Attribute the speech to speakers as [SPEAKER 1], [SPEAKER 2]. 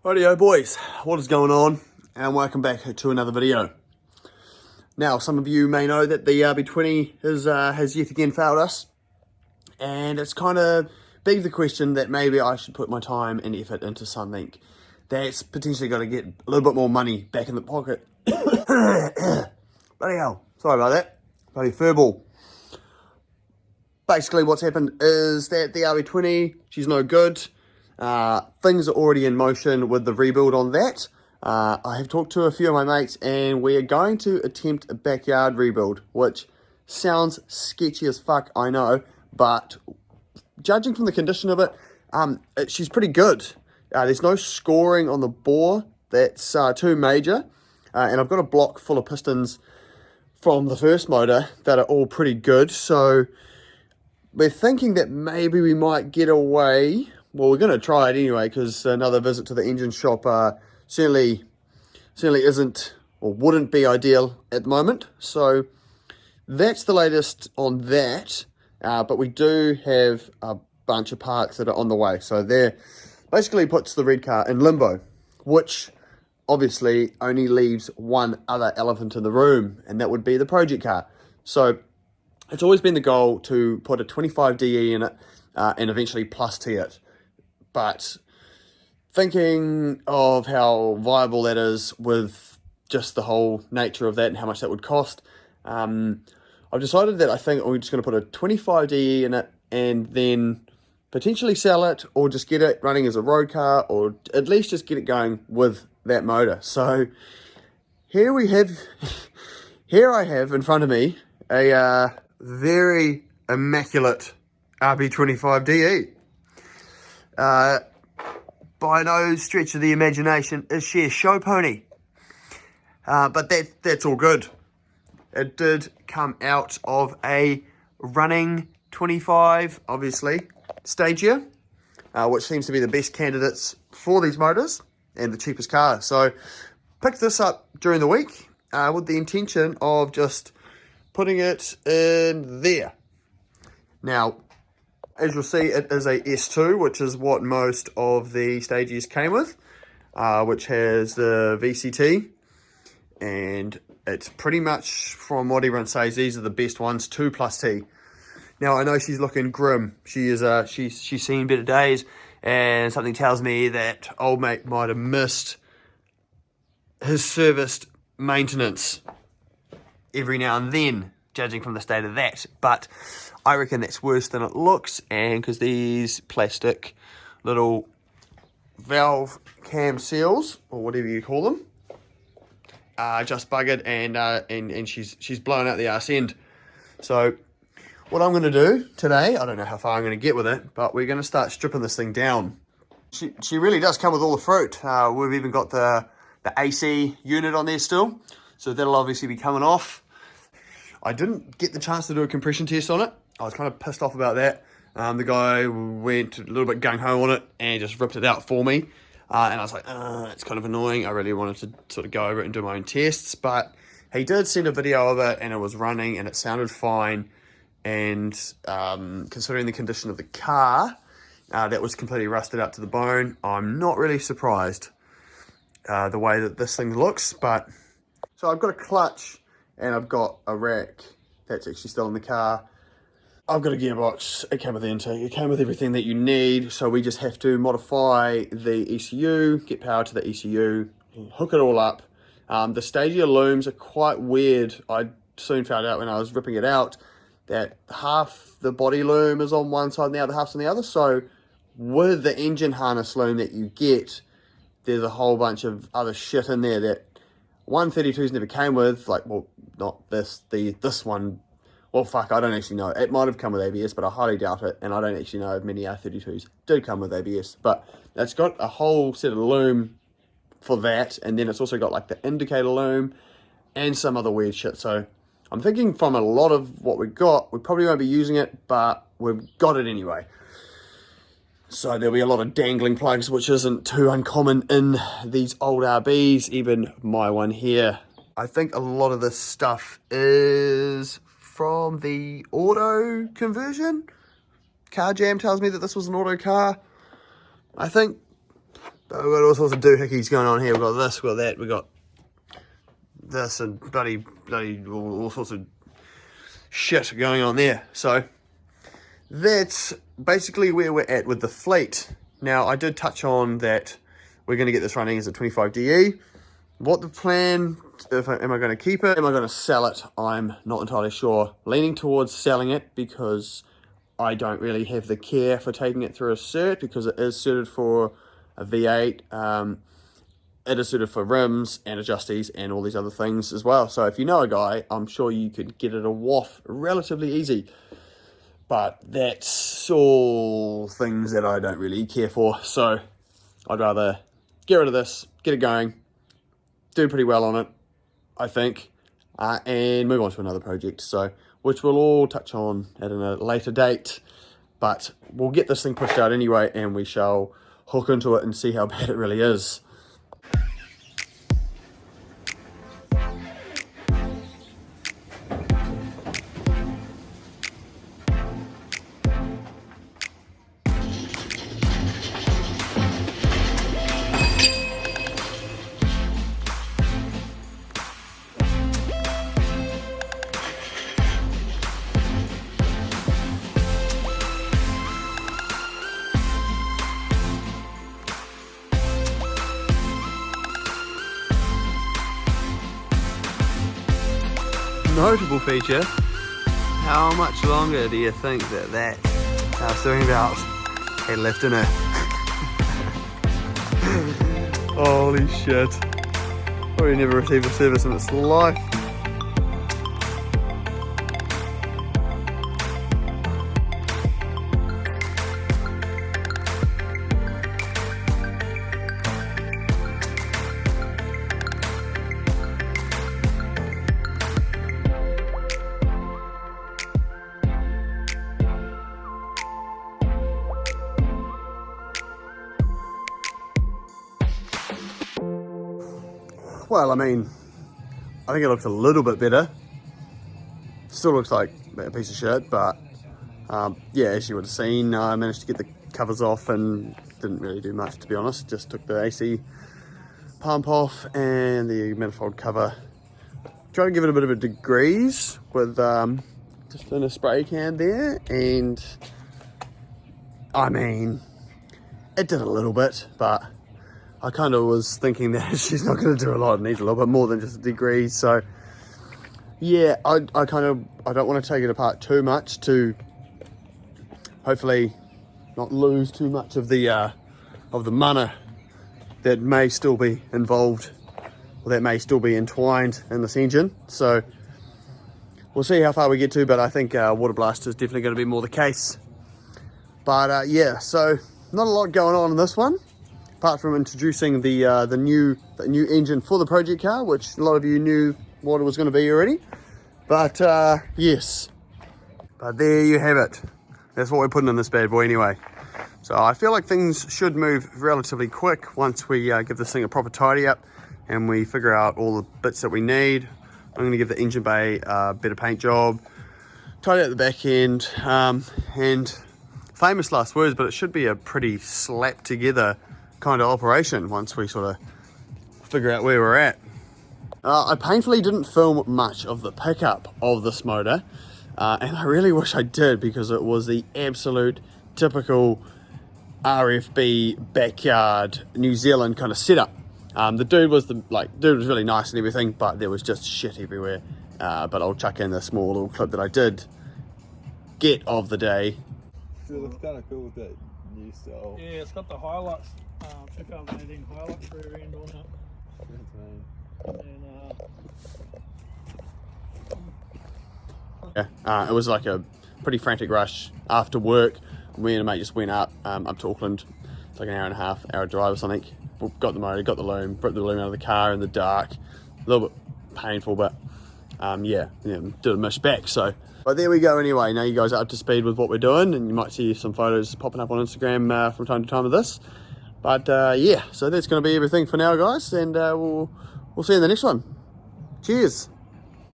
[SPEAKER 1] Rightio boys, what is going on? And welcome back to another video. Now, some of you may know that the RB20 has yet again failed us. And it's kind of begged the question that maybe I should put my time and effort into something that's potentially going to get a little bit more money back in the pocket. Bloody hell, sorry about that. Bloody furball. Basically what's happened is that the RB20, she's no good. Things are already in motion with the rebuild on that. I have talked to a few of my mates and we are going to attempt a backyard rebuild, which sounds sketchy as fuck, I know, but judging from the condition of it, she's pretty good. There's no scoring on the bore that's too major, and I've got a block full of pistons from the first motor that are all pretty good, so we're thinking that maybe we might get away. Well, we're going to try it anyway, because another visit to the engine shop certainly isn't or wouldn't be ideal at the moment. So that's the latest on that. But we do have a bunch of parts that are on the way. So there basically puts the red car in limbo, which obviously only leaves one other elephant in the room, and that would be the project car. So it's always been the goal to put a 25 DE in it and eventually plus T it. But thinking of how viable that is with just the whole nature of that and how much that would cost, I've decided that I think we're just going to put a 25 DE in it and then potentially sell it, or just get it running as a road car, or at least just get it going with that motor. So here I have in front of me a very immaculate RB25 DE. By no stretch of the imagination is she a show pony, but that's all good. It did come out of a running 25, obviously, Stagia, which seems to be the best candidates for these motors and the cheapest car. So picked this up during the week with the intention of just putting it in there. Now, as you'll see, it is a S2, which is what most of the Stagias came with, which has the VCT, and it's pretty much, from what everyone says, these are the best ones, 2 plus T. Now, I know she's looking grim. She is, she's seen better days, and something tells me that old mate might have missed his serviced maintenance every now and then, judging from the state of that. But I reckon that's worse than it looks, and because these plastic little valve cam seals, or whatever you call them, are just buggered, and she's blown out the arse end. So what I'm going to do today, I don't know how far I'm going to get with it, but we're going to start stripping this thing down. She really does come with all the fruit. We've even got the AC unit on there still, so that'll obviously be coming off. I didn't get the chance to do a compression test on it. I was kind of pissed off about that. The guy went a little bit gung-ho on it and just ripped it out for me. And I was like, it's kind of annoying. I really wanted to sort of go over it and do my own tests. But he did send a video of it, and it was running and it sounded fine. And considering the condition of the car, that was completely rusted out to the bone, I'm not really surprised the way that this thing looks. But so I've got a clutch and I've got a rack that's actually still in the car. I've got a gearbox. It came with the intake. It came with everything that you need. So we just have to modify the ECU, get power to the ECU, hook it all up. The Stagia looms are quite weird. I soon found out when I was ripping it out that half the body loom is on one side and the other half's on the other. So with the engine harness loom that you get, there's a whole bunch of other shit in there that 132s never came with. Like, well, not this, this one. Well, fuck, I don't actually know. It might have come with ABS, but I highly doubt it. And I don't actually know if many R32s did come with ABS. But it's got a whole set of loom for that. And then it's also got like the indicator loom and some other weird shit. So I'm thinking from a lot of what we got, we probably won't be using it, but we've got it anyway. So there'll be a lot of dangling plugs, which isn't too uncommon in these old RBs, even my one here. I think a lot of this stuff is from the auto conversion. Car Jam tells me that this was an auto car. I think But we've got all sorts of doohickeys going on here. We've got this, we've got that, we've got this, and bloody all sorts of shit going on there. So that's basically where we're at with the fleet. Now, I did touch on that we're going to get this running as a 25DE. What the plan, am I going to keep it? Am I going to sell it? I'm not entirely sure. Leaning towards selling it because I don't really have the care for taking it through a cert, because it is suited for a V8. It is suited for rims and adjusties and all these other things as well. So if you know a guy, I'm sure you could get it a waff relatively easy. But that's all things that I don't really care for. So I'd rather get rid of this, get it going, do pretty well on it, I think, and move on to another project. So, which we'll all touch on at a later date. But we'll get this thing pushed out anyway, and we shall hook into it and see how bad it really is. Notable feature, how much longer do you think that steering valve had left in her? Holy shit. Probably never received a service in its life. Well, I mean, I think it looks a little bit better. Still looks like a piece of shit, but yeah, as you would have seen, I managed to get the covers off and didn't really do much, to be honest. Just took the AC pump off and the manifold cover. Tried to give it a bit of a degrease with just in a spray can there, and I mean, it did a little bit, but I kind of was thinking that she's not going to do a lot. It needs a little bit more than just a degree. So yeah, I don't want to take it apart too much to hopefully not lose too much of the mana that may still be involved, or that may still be entwined in this engine. So we'll see how far we get to, but I think water blast is definitely going to be more the case. But yeah, so not a lot going on in this one, apart from introducing the new engine for the project car, which a lot of you knew what it was going to be already. But yes, but there you have it. That's what we're putting in this bad boy anyway. So I feel like things should move relatively quick once we give this thing a proper tidy up and we figure out all the bits that we need. I'm going to give the engine bay a better paint job, tidy out the back end, and famous last words, but it should be a pretty slapped together kind of operation once we sort of figure out where we're at. I painfully didn't film much of the pickup of this motor, and I really wish I did, because it was the absolute typical RFB backyard New Zealand kind of setup. The dude was really nice and everything, but there was just shit everywhere. But I'll chuck in the small little clip that I did get of the day.
[SPEAKER 2] It looks kind of cool with that new style.
[SPEAKER 3] Yeah, it's got the Hilux, 2018 Hilux rear end on it.
[SPEAKER 1] Yeah, it was like a pretty frantic rush after work. Me and a mate just went up to Auckland. It's like an hour and a half, hour drive or something. We got the motor, got the loom, brought the loom out of the car in the dark. A little bit painful, but yeah, did a mish back. So, but there we go anyway. Now you guys are up to speed with what we're doing, and you might see some photos popping up on Instagram from time to time of this. But yeah, so that's going to be everything for now, guys, and we'll see you in the next one. Cheers.